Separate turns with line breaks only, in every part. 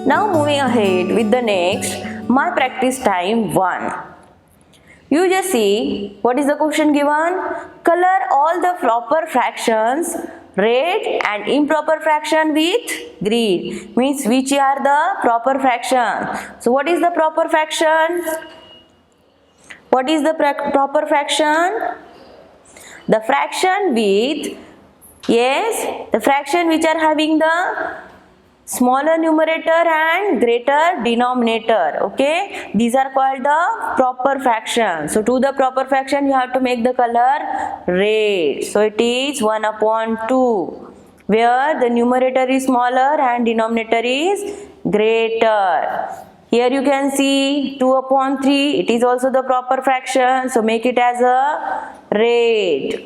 Now moving ahead with the next, my practice time 1. You just see what is the question given. Color all the proper fractions red and improper fraction with green. Means which are the proper fraction. So what is the proper fraction? What is the proper fraction? The fraction with, yes, the fraction which are having the smaller numerator and greater denominator. Okay, these are called the proper fraction. So to the proper fraction you have to make the color red. So it is 1 upon 2 where the numerator is smaller and denominator is greater. Here you can see 2 upon 3, it is also the proper fraction, so make it as a red.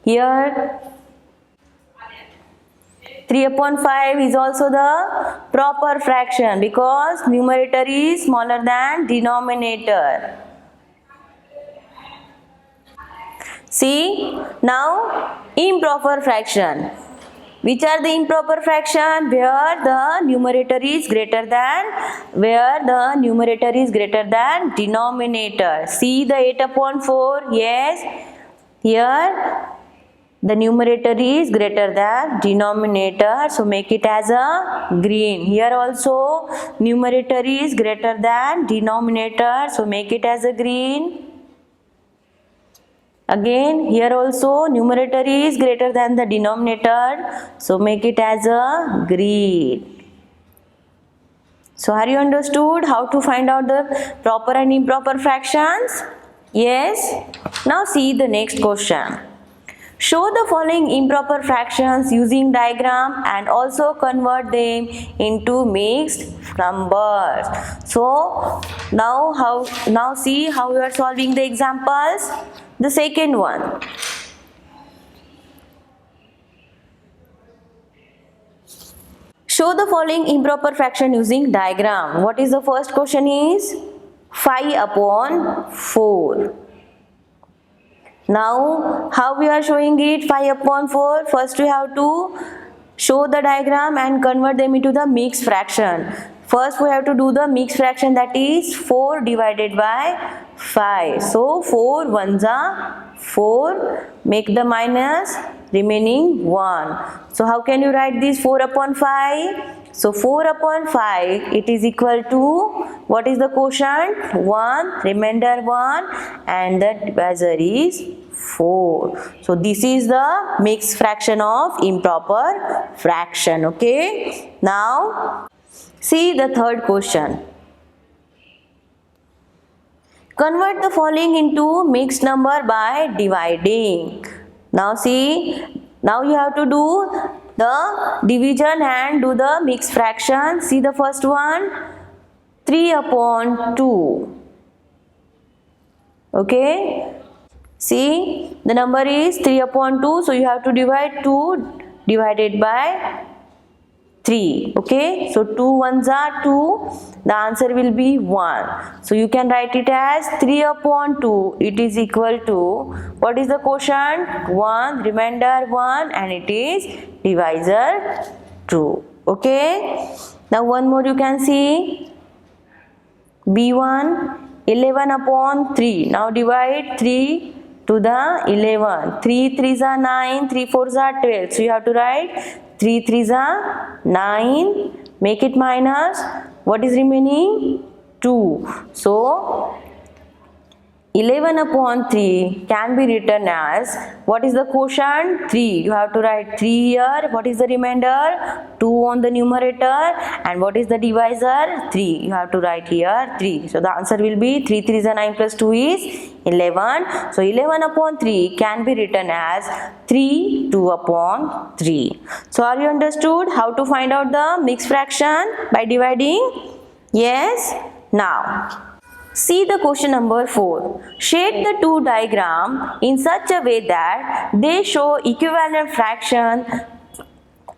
Here 3 upon 5 is also the proper fraction because numerator is smaller than denominator. See, now improper fraction. Which are the improper fraction? Where the numerator is greater than denominator. See the 8 upon 4. Yes. Here the numerator is greater than denominator. So make it as a green. Here also numerator is greater than denominator. So make it as a green. Again, here also numerator is greater than the denominator, so make it as a green. So are you understood how to find out the proper and improper fractions? Yes. Now see the next question. Show the following improper fractions using diagram and also convert them into mixed numbers. So now see how you are solving the examples. The second one. Show the following improper fraction using diagram. What is the first question is? 5 upon 4. Now how we are showing it? 5 upon 4. First we have to show the diagram and convert them into the mixed fraction. First we have to do the mixed fraction, that is 4 divided by 5. So 4 ones are 4, make the minus, remaining 1. So how can you write this 4 upon 5? So 4 upon 5, it is equal to, what is the quotient? 1, remainder 1, and the divisor is 4. So this is the mixed fraction of improper fraction. Okay. Now see the third question. Convert the following into mixed number by dividing. Now see, now you have to do the division and do the mixed fraction. See the first one, 3 upon 2. Okay. See, the number is 3 upon 2. So you have to divide 2 divided by 3. Okay, so 2 ones are 2, the answer will be 1. So you can write it as 3 upon 2, it is equal to, what is the quotient? 1, remainder 1, and it is divisor 2. Okay, now one more you can see, B1, 11 upon 3. Now divide 3 to the 11. 3 3s are 9, 3 4s are 12. So you have to write 3 3s are 9, make it minus, what is remaining? 2. So 11 upon 3 can be written as, what is the quotient? 3. You have to write 3 here. What is the remainder? 2 on the numerator. And what is the divisor? 3. You have to write here 3. So the answer will be 3 3s are 9 plus 2 is 11. So 11 upon 3 can be written as 3 2 upon 3. So are you understood how to find out the mixed fraction by dividing? Yes. Now see the question number 4. Shade the two diagram in such a way that they show equivalent fraction.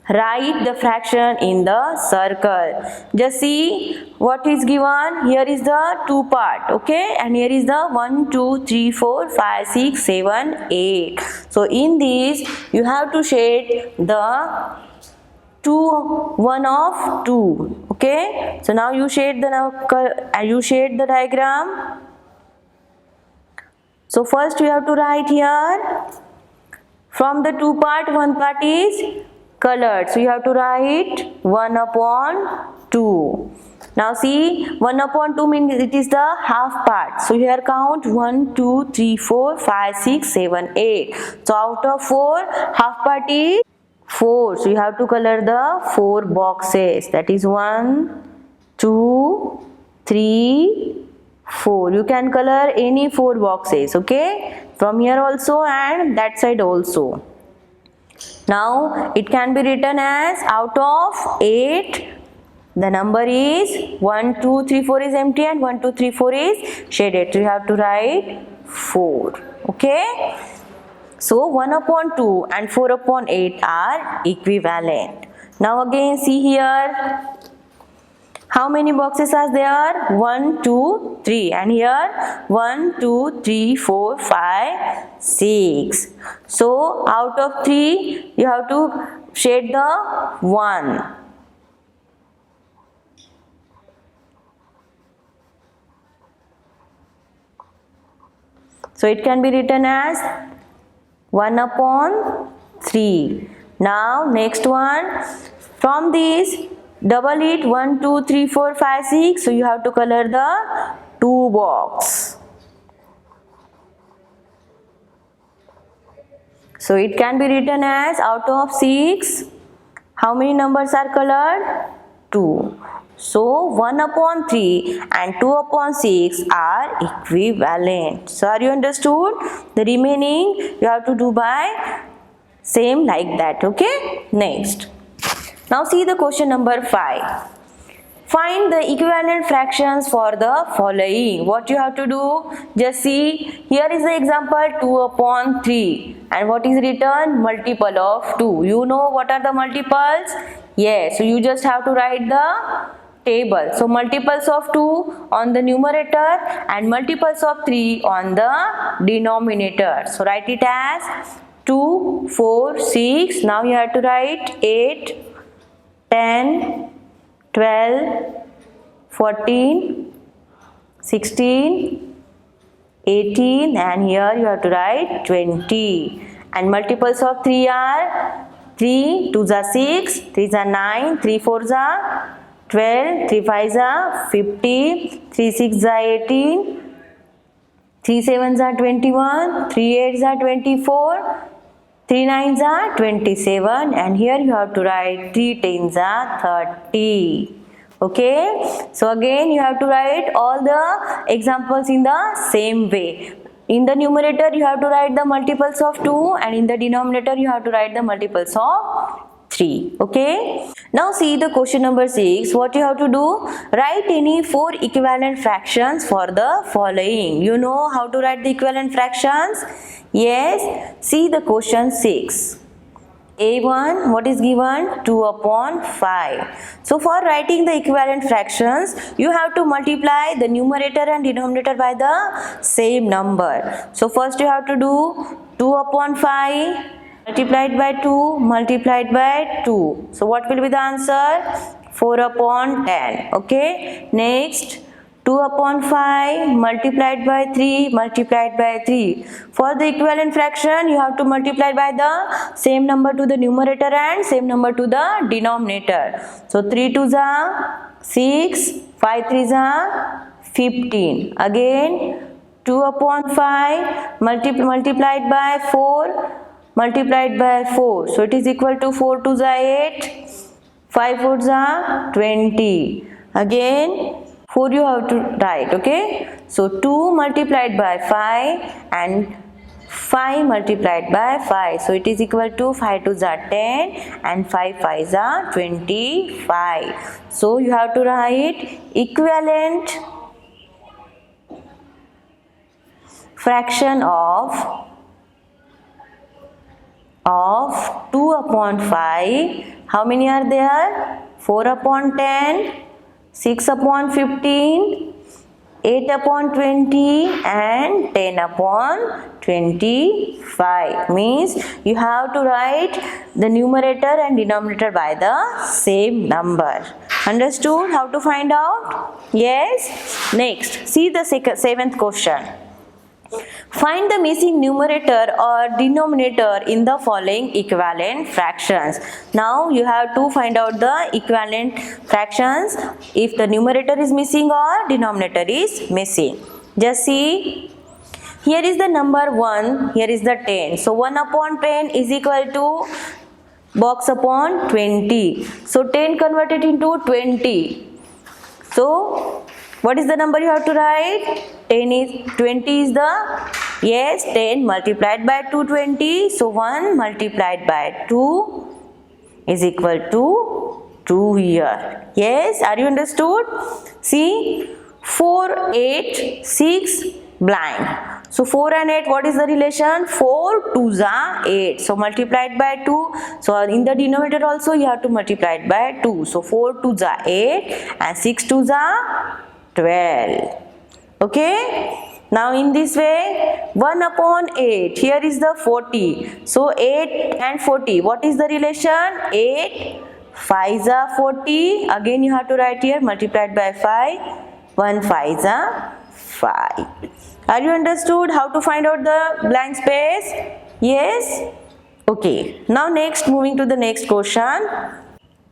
Write the fraction in the circle. Just see what is given. Here is the 2 part, okay, and here is the 1 2 3 4 5 6 7 8. So in this you have to shade the 2 1 of 2. Okay, so now you shade the diagram. So first we have to write here, from the two part, one part is colored, so you have to write 1 upon 2. Now see, 1 upon 2 means it is the half part. So here count 1, 2, 3, 4, 5, 6, 7, 8. So out of 4, half part is 4. So you have to color the 4 boxes. That is 1, 2, 3, 4. You can color any 4 boxes. Okay, from here also and that side also. Now it can be written as, out of 8, the number is 1, 2, 3, 4 is empty and 1, 2, 3, 4 is shaded. So you have to write 4. Okay. So 1 upon 2 and 4 upon 8 are equivalent. Now again see here. How many boxes are there? 1, 2, 3. And here 1, 2, 3, 4, 5, 6. So out of 3 you have to shade the 1. So it can be written as 1 upon 3. Now next one, from this double it, 1, 2, 3, 4, 5, 6. So you have to color the 2 box. So it can be written as, out of 6, how many numbers are colored? 2. So 1 upon 3 and 2 upon 6 are equivalent. So are you understood? The remaining you have to do by same like that. Okay. Next. Now see the question number 5. Find the equivalent fractions for the following. What you have to do? Just see. Here is the example 2 upon 3. And what is written? Multiple of 2. You know what are the multiples? Yes. So you just have to write the table. So multiples of 2 on the numerator and multiples of 3 on the denominator. So write it as 2, 4, 6. Now you have to write 8, 10, 12, 14, 16, 18, and here you have to write 20. And multiples of 3 are 3 2s are 6, 3s are 9, 3 4s are 12, 3 5s are 50, 3 6s are 18, 3 7s are 21, 3 8s are 24, 3 9s are 27, and here you have to write 3 10s are 30. Okay, so again you have to write all the examples in the same way. In the numerator you have to write the multiples of 2 and in the denominator you have to write the multiples of 3. Okay, now see the question number 6. What you have to do? Write any 4 equivalent fractions for the following. You know how to write the equivalent fractions? Yes, see the question 6. A1, what is given? 2 upon 5. So for writing the equivalent fractions, you have to multiply the numerator and denominator by the same number. So first you have to do 2 upon 5 multiplied by 2 multiplied by 2. So what will be the answer? 4 upon 10. Okay. Next, 2 upon 5 multiplied by 3 multiplied by 3. For the equivalent fraction, you have to multiply by the same number to the numerator and same number to the denominator. So 3 2s are 6, 5 3s are 15. Again, 2 upon 5 multiplied by 4 multiplied by 4. So it is equal to 4 2s are 8, 5 4s are 20. Again, 4 you have to write. Okay, so 2 multiplied by 5 and 5 multiplied by 5. So it is equal to 5 2s are 10 and 5 5s are 25. So you have to write equivalent fraction of 2 upon 5. How many are there? 4 upon 10, 6 upon 15, 8 upon 20 and 10 upon 25. Means you have to write the numerator and denominator by the same number. Understood how to find out? Yes. Next, see the seventh question. Find the missing numerator or denominator in the following equivalent fractions. Now you have to find out the equivalent fractions if the numerator is missing or denominator is missing. Just see, here is the number 1, here is the 10. So 1 upon 10 is equal to box upon 20. So 10 converted into 20. So what is the number you have to write? 20 is the, yes, 10 multiplied by 220. So 1 multiplied by 2 is equal to 2 here. Yes, are you understood? See, 4, 8, 6, blank. So 4 and 8, what is the relation? 4 2s are 8. So multiplied by 2. So in the denominator also you have to multiply it by 2. So 4 2s are 8 and 6 2s are 12. Okay. Now in this way, 1 upon 8. Here is the 40. So 8 and 40. What is the relation? 8 5s are 40. Again you have to write here multiplied by 5. 1 5s are 5. Are you understood how to find out the blank space? Yes? Okay. Now next, moving to the next question.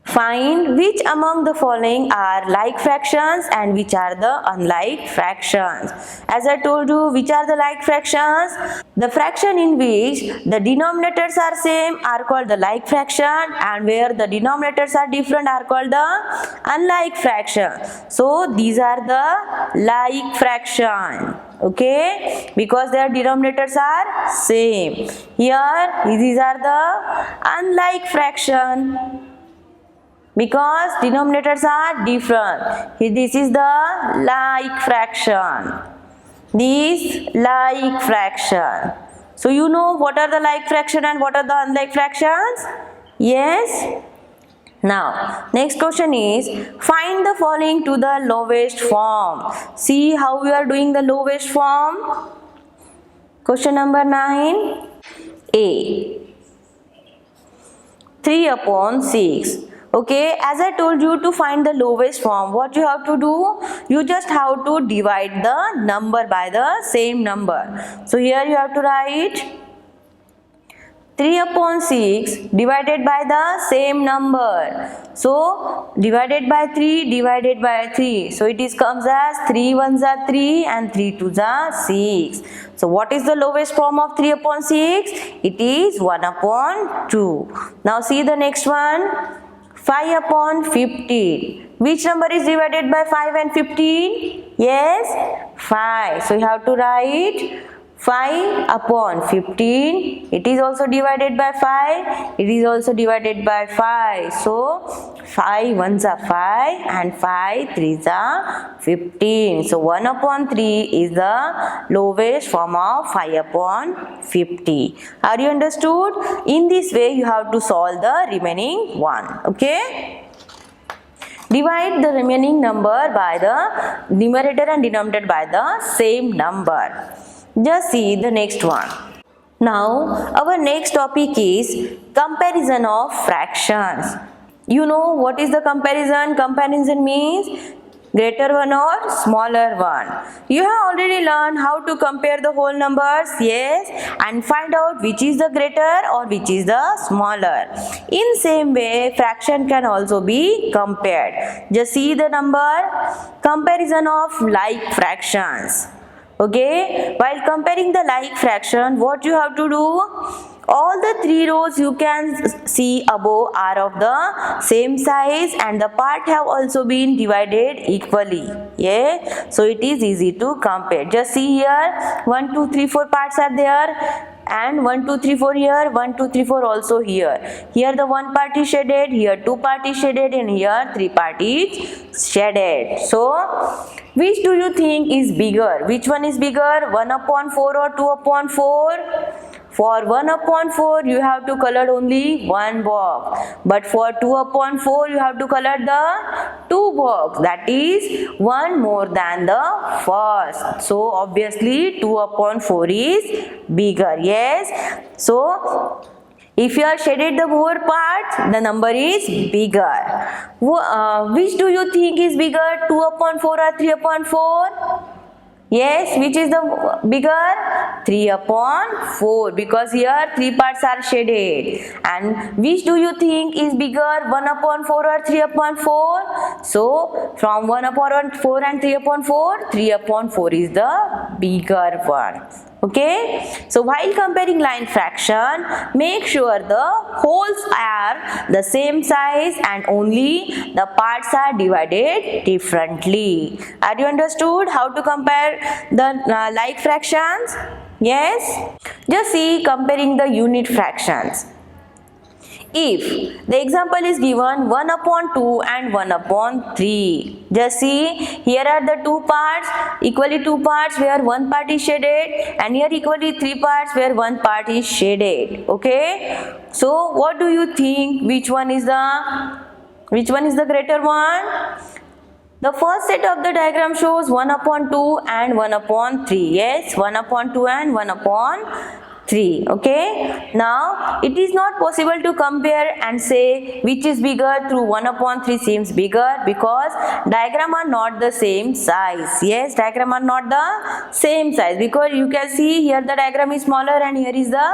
Find which among the following are like fractions and which are the unlike fractions. As I told you, which are the like fractions? The fraction in which the denominators are same are called the like fraction, and where the denominators are different are called the unlike fraction. So these are the like fraction. Okay, because their denominators are same. Here these are the unlike fraction, because denominators are different. This is the like fraction. This like fraction. So you know what are the like fraction and what are the unlike fractions? Yes. Now next question is, find the following to the lowest form. See how we are doing the lowest form. Question number 9. A. 3 upon 6. Okay, as I told you, to find the lowest form, what you have to do? You just have to divide the number by the same number. So here you have to write 3 upon 6 divided by the same number. So divided by 3 divided by 3. So it is comes as 3 1s are 3 and 3 2s are 6. So what is the lowest form of 3 upon 6? It is 1 upon 2. Now see the next one. 5 upon 15. Which number is divided by 5 and 15? Yes, 5. So you have to write 5 upon 15. It is also divided by 5. It is also divided by 5. So 5 1s are 5 and 5 3s are 15. So 1 upon 3 is the lowest form of 5 upon 50. Are you understood? In this way you have to solve the remaining one. Okay. Divide the remaining number by the numerator and denominator by the same number. Just see the next one. Now our next topic is comparison of fractions. You know what is the comparison? Comparison means greater one or smaller one. You have already learned how to compare the whole numbers, yes, and find out which is the greater or which is the smaller. In same way, fraction can also be compared. Just see the number. Comparison of like fractions. Okay, while comparing the like fraction, what you have to do? All the 3 rows you can see above are of the same size and the part have also been divided equally. Yeah, so it is easy to compare. Just see here, 1 2 3 4 parts are there, and 1 2 3 4 here, 1 2 3 4 also here. Here the 1 part is shaded, here 2 part is shaded, and here 3 part is shaded. So which do you think is bigger? Which one is bigger? 1 upon 4 or 2 upon 4? For 1 upon 4 you have to color only one box, but for 2 upon 4 you have to color the two box, that is one more than the first. So obviously 2 upon 4 is bigger. Yes, so if you are shaded the more parts, the number is bigger. Which do you think is bigger, 2 upon 4 or 3 upon 4? Yes, which is the bigger? 3 upon 4, because here 3 parts are shaded. And which do you think is bigger, 1 upon 4 or 3 upon 4? So from 1 upon 4 and 3 upon 4, 3 upon 4 is the bigger one. Okay, so while comparing line fraction, make sure the wholes are the same size and only the parts are divided differently. Are you understood how to compare the like fractions? Yes, just see comparing the unit fractions. If the example is given 1 upon 2 and 1 upon 3, just see, here are the two parts, equally two parts where one part is shaded, and here equally three parts where one part is shaded. Okay, so what do you think, which one is the greater one? The first set of the diagram shows 1 upon 2 and 1 upon 3. Yes, 1 upon 2 and 1 upon 3. Okay, now it is not possible to compare and say which is bigger through 1 upon 3 seems bigger, because diagram are not the same size. Yes, diagram are not the same size, because you can see here the diagram is smaller and here is the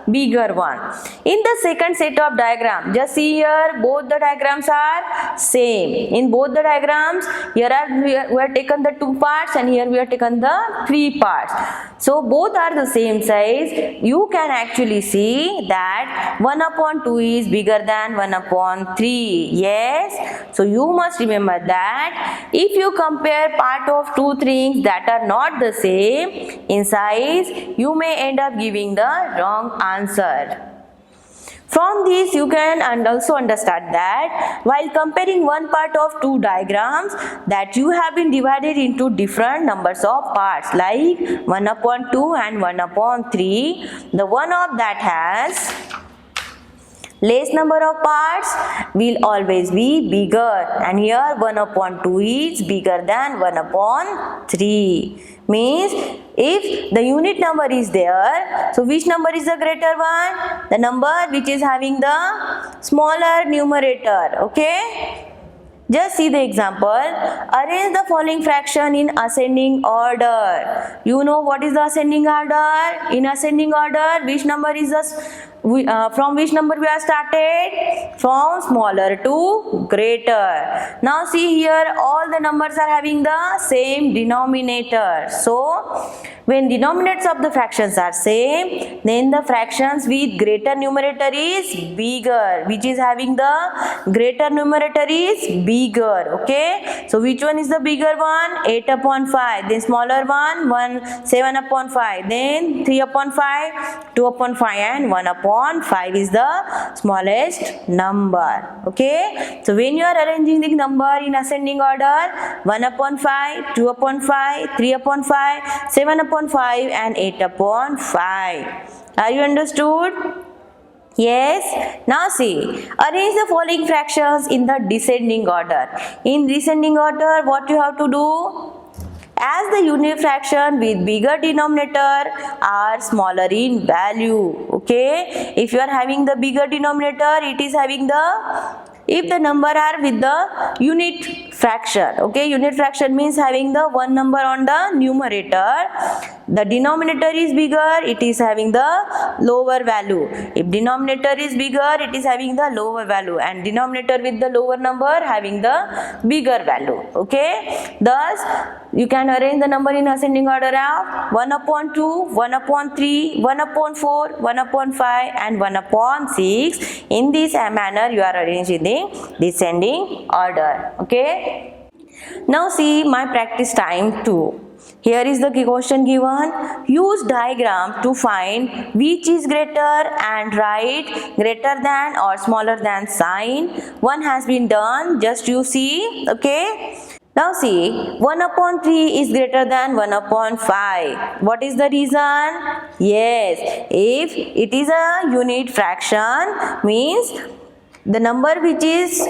bigger one. In the second set of diagram, just see here both the diagrams are same. In both the diagrams, here we have taken the two parts and here we have taken the three parts. So both are the same size. You can actually see that 1 upon 2 is bigger than 1 upon 3. Yes, so you must remember that if you compare part of two things that are not the same in size, you may end up giving the wrong answer. From this you can also understand that while comparing one part of two diagrams, that you have been divided into different numbers of parts, like 1 upon 2 and 1 upon 3. The one of that has less number of parts will always be bigger, and here 1 upon 2 is bigger than 1 upon 3. Means if the unit number is there, so which number is the greater one? The number which is having the smaller numerator. Okay, just see the example. Arrange the following fraction in ascending order. You know what is the ascending order? In ascending order, which number is from which number we are started? From smaller to greater. Now see here, all the numbers are having the same denominator. So when denominators of the fractions are same, then the fractions with greater numerator is bigger. Which is having the greater numerator is bigger. Okay, so which one is the bigger one? 8 upon 5. Then smaller one, 7 upon 5. Then 3 upon 5, 2 upon 5, and 1 upon 5 is the smallest number. Okay, so when you are arranging the number in ascending order, 1 upon 5, 2 upon 5, 3 upon 5, 7 upon 5, and 8 upon 5. Are you understood? Yes. Now see, arrange the following fractions in the descending order. In descending order, what you have to do? As the unit fraction with bigger denominator are smaller in value. Okay, if you are having the bigger denominator, it is having the, if the number are with the unit fraction. Okay, unit fraction means having the one number on the numerator. The denominator is bigger, it is having the lower value. If denominator is bigger, it is having the lower value, and denominator with the lower number having the bigger value. Okay, thus you can arrange the number in ascending order of 1 upon 2, 1 upon 3, 1 upon 4, 1 upon 5, and 1 upon 6. In this manner you are arranging the descending order. Okay, now see my practice time 2. Here is the question given. Use diagram to find which is greater and write greater than or smaller than sign. One has been done, just you see. Okay, Now see, 1 upon 3 is greater than 1 upon 5. What is the reason? Yes, if it is a unit fraction, means the number which is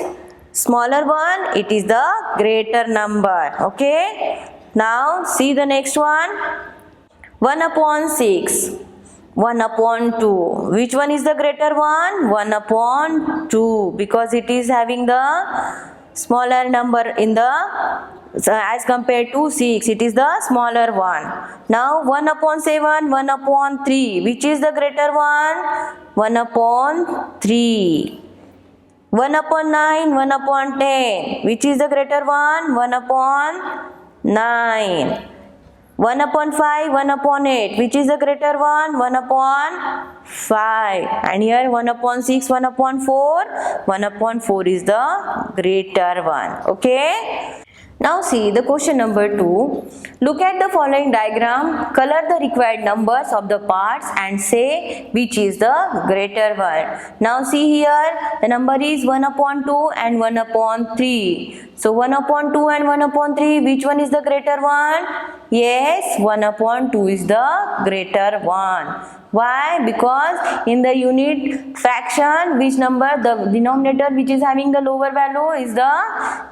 smaller one, it is the greater number. Okay. Now see the next one. 1 upon 6. 1 upon 2. Which one is the greater one? 1 upon 2, because it is having the smaller number in the as compared to 6, it is the smaller one. Now 1 upon 7, 1 upon 3. Which is the greater one? 1 upon 3. 1 upon 9, 1 upon 10. Which is the greater one? 1 upon 9. 1 upon 5, 1 upon 8. Which is the greater one? 1 upon 5. And here 1 upon 6, 1 upon 4. 1 upon 4 is the greater one. Okay. Now see the question number 2. Look at the following diagram. Color the required numbers of the parts and say which is the greater one. Now see here, the number is 1 upon 2 and 1 upon 3. So 1 upon 2 and 1 upon 3, which one is the greater one? Yes, 1 upon 2 is the greater one. Why? Because in the unit fraction, which number, the denominator which is having the lower value is the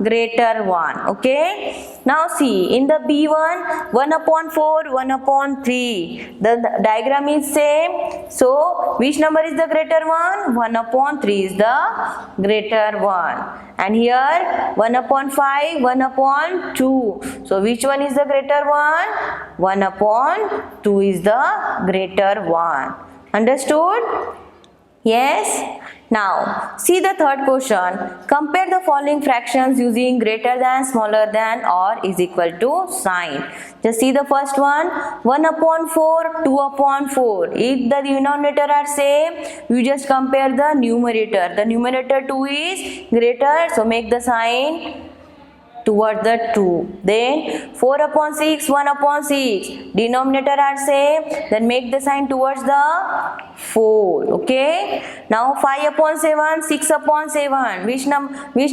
greater one. Okay. Now see, in the B1, 1 upon 4, 1 upon 3. The diagram is same. So, which number is the greater one? 1 upon 3 is the greater one. And here 1 upon 5, 1 upon 2. So which one is the greater one? 1 upon 2 is the greater one. Understood? Yes? Now, see the third question. Compare the following fractions using greater than, smaller than or is equal to sign. Just see the first one. 1 upon 4, 2 upon 4. If the denominator are same, you just compare the numerator. The numerator 2 is greater, so make the sign towards the 2. Then 4 upon 6, 1 upon 6. Denominator are same, then make the sign towards the 4. Okay. Now 5 upon 7, 6 upon 7. Which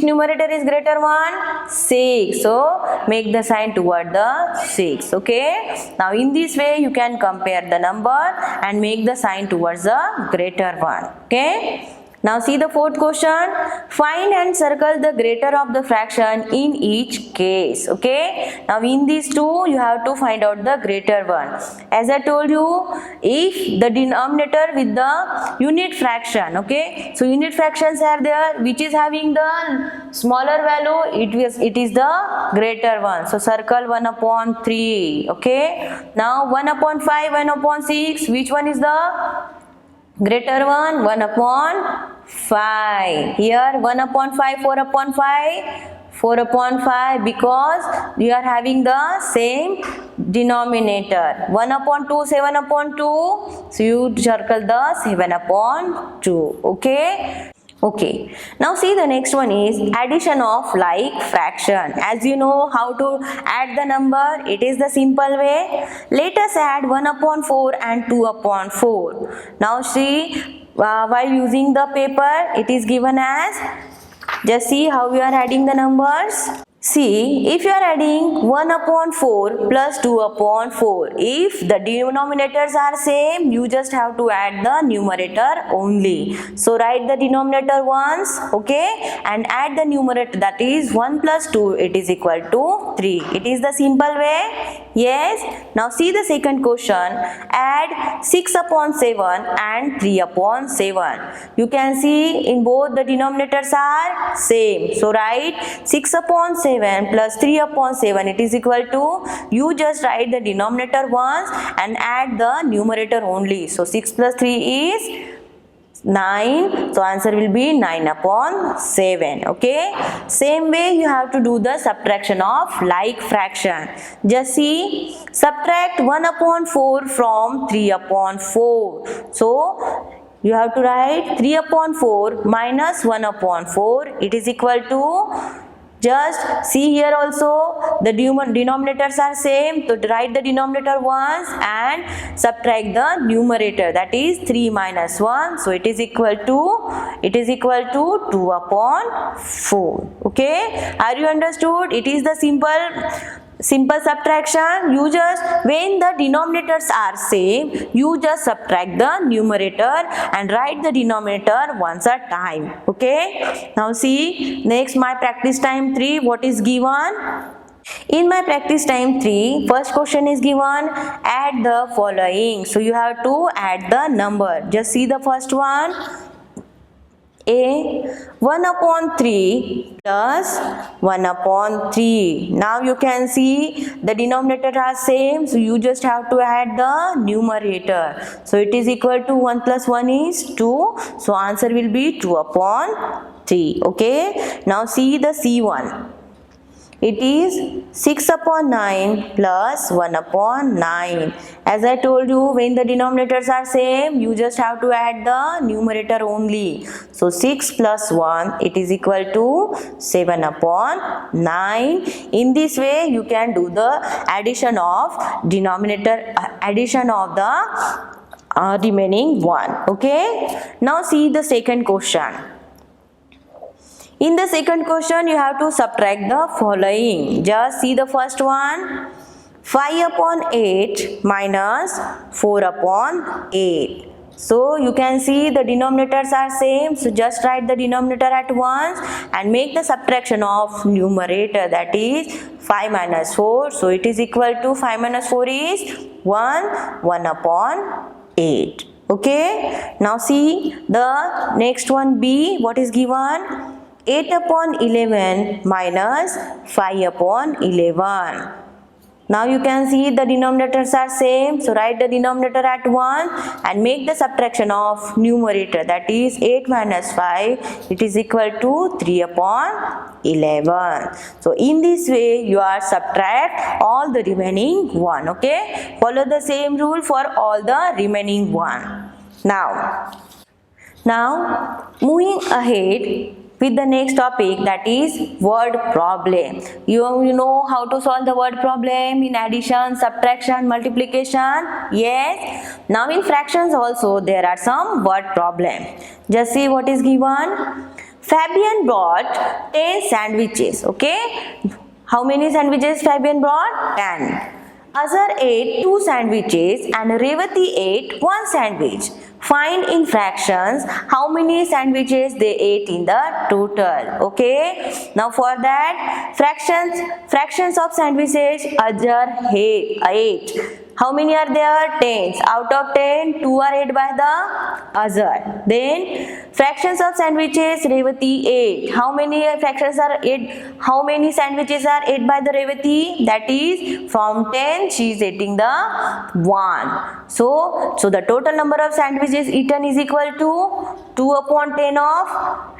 numerator is greater one? 6. So make the sign toward the 6. Okay. Now in this way you can compare the number and make the sign towards the greater one. Okay. Now see the fourth question. Find and circle the greater of the fraction in each case. Okay. Now in these two you have to find out the greater one. As I told you, if the denominator with the unit fraction, okay, so unit fractions are there which is having the smaller value, it is the greater one. So circle 1 upon 3. Okay. Now 1 upon 5, 1 upon 6. Which one is the greater one? 1 upon 5. Here 1 upon 5, 4 upon 5. 4 upon 5, because we are having the same denominator. 1 upon 2, 7 upon 2. So you circle the 7 upon 2. Okay. Okay, now see the next one is addition of like fraction. As you know how to add the number, it is the simple way. Let us add 1 upon 4 and 2 upon 4. Now see, while using the paper, it is given as, just see how we are adding the numbers. See, if you are adding 1 upon 4 plus 2 upon 4, if the denominators are same, you just have to add the numerator only. So write the denominator once, okay, and add the numerator, that is 1 plus 2, it is equal to 3. It is the simple way. Yes. Now see the second question. Add 6 upon 7 and 3 upon 7. You can see in both the denominators are same. So write 6 upon 7 plus 3 upon 7, it is equal to, you just write the denominator once and add the numerator only. So 6 plus 3 is 9. So answer will be 9 upon 7. Okay. Same way you have to do the subtraction of like fraction. Just see, subtract 1 upon 4 from 3 upon 4. So you have to write 3 upon 4 minus 1 upon 4. It is equal to Just see here also the denominators are same, so write the denominator once and subtract the numerator, that is 3 minus 1, so it is equal to 2 upon 4. Okay, are you understood? It is the simple subtraction. You just, when the denominators are same, you just subtract the numerator and write the denominator once a time. Okay, now see next my practice time 3, what is given. In my practice time 3, first question is given, add the following. So you have to add the number. Just see the first one. A 1 upon 3 plus 1 upon 3. Now you can see the denominator are same, so you just have to add the numerator. So it is equal to 1 plus 1 is 2. So answer will be 2 upon 3. Okay. Now see the C1. It is 6 upon 9 plus 1 upon 9. As I told you, when the denominators are same, you just have to add the numerator only. So 6 plus 1, it is equal to 7 upon 9. In this way, you can do the addition of denominator, addition of the remaining one. Okay. Now see the second question. In the second question, you have to subtract the following. Just see the first one. 5 upon 8 minus 4 upon 8. So you can see the denominators are same. So just write the denominator at once and make the subtraction of numerator, that is 5 minus 4. So it is equal to 5 minus 4 is 1 upon 8. Okay. Now see the next one B. What is given? 8 upon 11 minus 5 upon 11. Now you can see the denominators are same, so write the denominator at 1 and make the subtraction of numerator, that is 8 minus 5, it is equal to 3 upon 11. So in this way you are subtract all the remaining one. Okay, follow the same rule for all the remaining one. Now moving ahead with the next topic, that is word problem. You know how to solve the word problem in addition, subtraction, multiplication? Yes. Now in fractions also there are some word problem. Just see what is given. Fabian brought 10 sandwiches. Okay. How many sandwiches Fabian brought? 10. Azhar ate 2 sandwiches and Revati ate 1 sandwich. Find in fractions how many sandwiches they ate in the total. Okay. Now for that, fractions of sandwiches Azhar ate. How many are there? 10. Out of 10, 2 are ate by the Azhar. Then fractions of sandwiches Revati ate. How many fractions are ate? How many sandwiches are ate by the Revati? That is, from 10 she is eating the 1. So the total number of sandwiches eaten is equal to 2 upon 10 of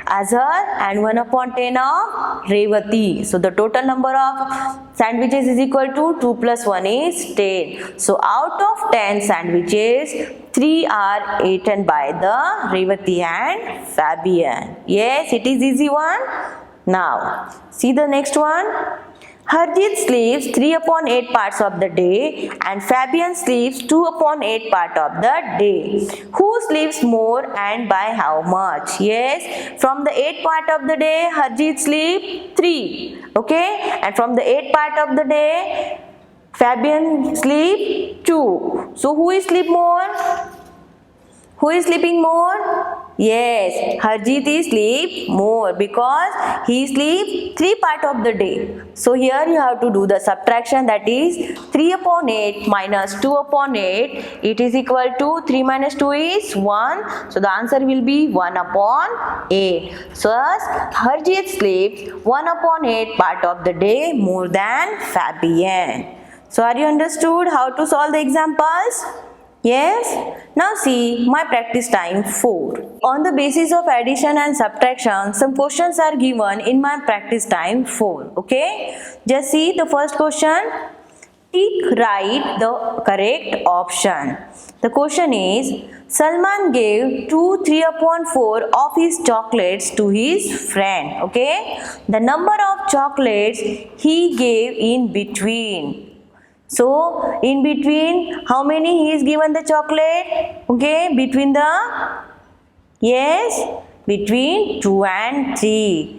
Azhar and 1 upon 10 of Revati. So the total number of sandwiches is equal to 2 plus 1 is 10. So out of 10 sandwiches, 3 are eaten by the Revati and Fabian. Yes, it is easy one. Now see the next one. Harjeet sleeps 3 upon 8 parts of the day and Fabian sleeps 2 upon 8 part of the day. Who sleeps more and by how much? Yes, from the 8 part of the day, Harjeet sleeps 3. Okay, and from the 8 part of the day, Fabian sleeps 2. So who is sleep more? Who is sleeping more? Yes, Harjeet is sleep more because he sleeps 3 part of the day. So here you have to do the subtraction, that is 3 upon 8 minus 2 upon 8. It is equal to 3 minus 2 is 1. So the answer will be 1 upon 8. So thus Harjeet sleeps 1 upon 8 part of the day more than Fabian. So are you understood how to solve the examples? Yes. Now see my practice time 4. On the basis of addition and subtraction, some questions are given in my practice time 4. Okay. Just see the first question. Tick right the correct option. The question is Salman gave 2 3/4 of his chocolates to his friend. Okay, the number of chocolates he gave in between. So in between, how many he is given the chocolate? Okay, between the, yes, between 2 and 3.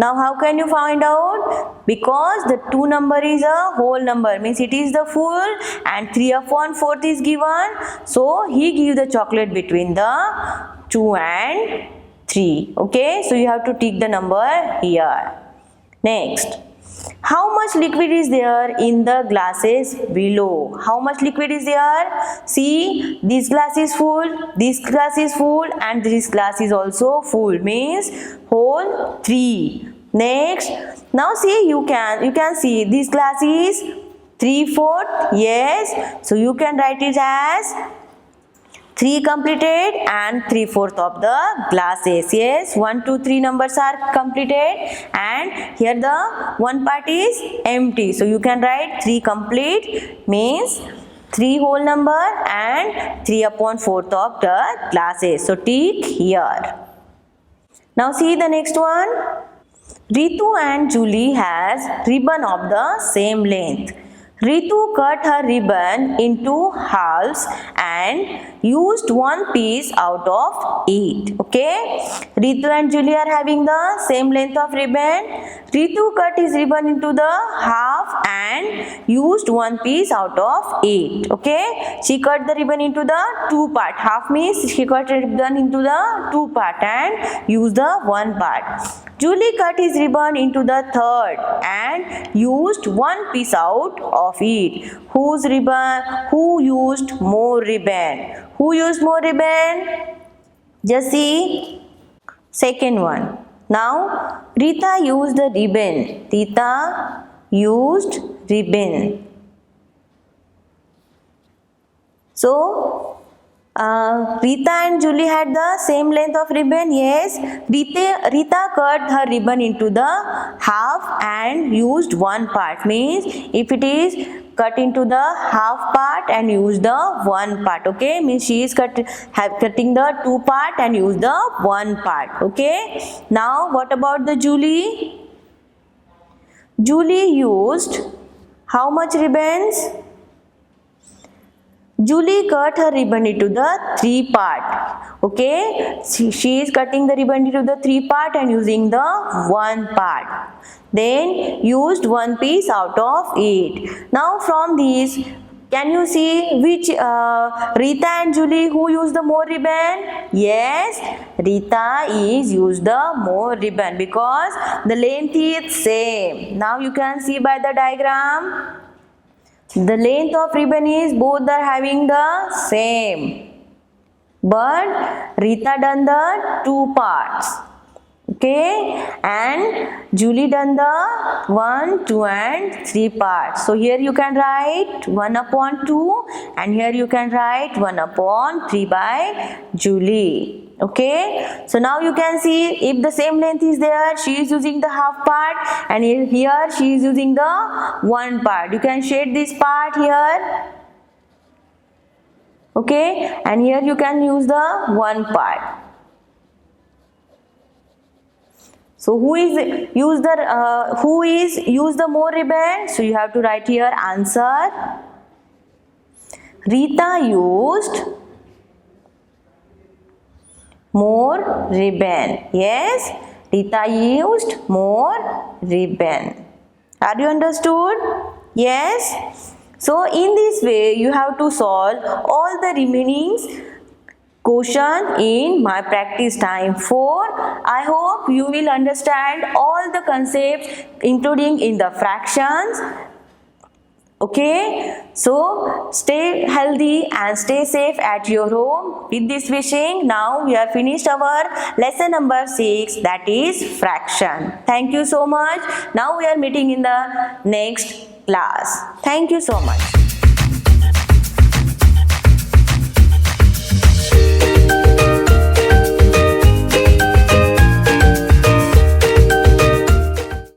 Now how can you find out? Because the 2 number is a whole number, means it is the full, and 3/4 is given. So he give the chocolate between the 2 and 3. Okay, so you have to tick the number here. Next, how much liquid is there in the glasses below? How much liquid is there? See, this glass is full, this glass is full, and this glass is also full, means whole 3. Next, now see, you can see this glass is 3/4. Yes, so you can write it as 3 completed and 3/4 of the glasses. Yes, 1 2 3 numbers are completed, and here the one part is empty, so you can write 3 complete, means 3 whole number and 3/4 of the glasses. So tick here. Now see the next one. Ritu and Julie has ribbon of the same length. Ritu cut her ribbon into halves and used one piece out of it. Okay, Ritu and Julie are having the same length of ribbon. Ritu cut his ribbon into the half and used one piece out of it. Okay, she cut the ribbon into the 2 part. Half means she cut the ribbon into the 2 part and used the 1 part. Julie cut his ribbon into the 3rd and used one piece out of it. Whose ribbon? Who used more ribbon? Who used more ribbon? Just see second one. Now Rita used the ribbon. Rita used ribbon. So Rita and Julie had the same length of ribbon. Yes, Rita cut her ribbon into the half and used 1 part. Means if it is cut into the half part and use the 1 part. Okay, means she is cutting the 2 part and use the 1 part. Okay, now what about the Julie? Julie used how much ribbons? Julie cut her ribbon into the 3 part. Okay, she is cutting the ribbon into the 3 part and using the 1 part. Then used 1 piece out of it. Now from these, can you see which Rita and Julie, who used the more ribbon? Yes, Rita is used the more ribbon because the length is same. Now you can see by the diagram. The length of ribbon is both are having the same, but Rita done the 2 parts. Okay, and Julie done the 1, 2 and 3 parts. So here you can write 1/2 and here you can write 1/3 by Julie. Okay, so now you can see if the same length is there, she is using the half part, and here she is using the 1 part. You can shade this part here. Okay, and here you can use the 1 part. So who is used the more ribbon? So you have to write here answer. Rita used more ribbon. Yes, Rita used more ribbon. Are you understood? Yes. So in this way you have to solve all the remaining question in my practice time 4. I hope you will understand all the concepts including in the fractions. Okay, so stay healthy and stay safe at your home. With this wishing, now we have finished our lesson number 6, that is fraction. Thank you so much. Now we are meeting in the next class. Thank you so much.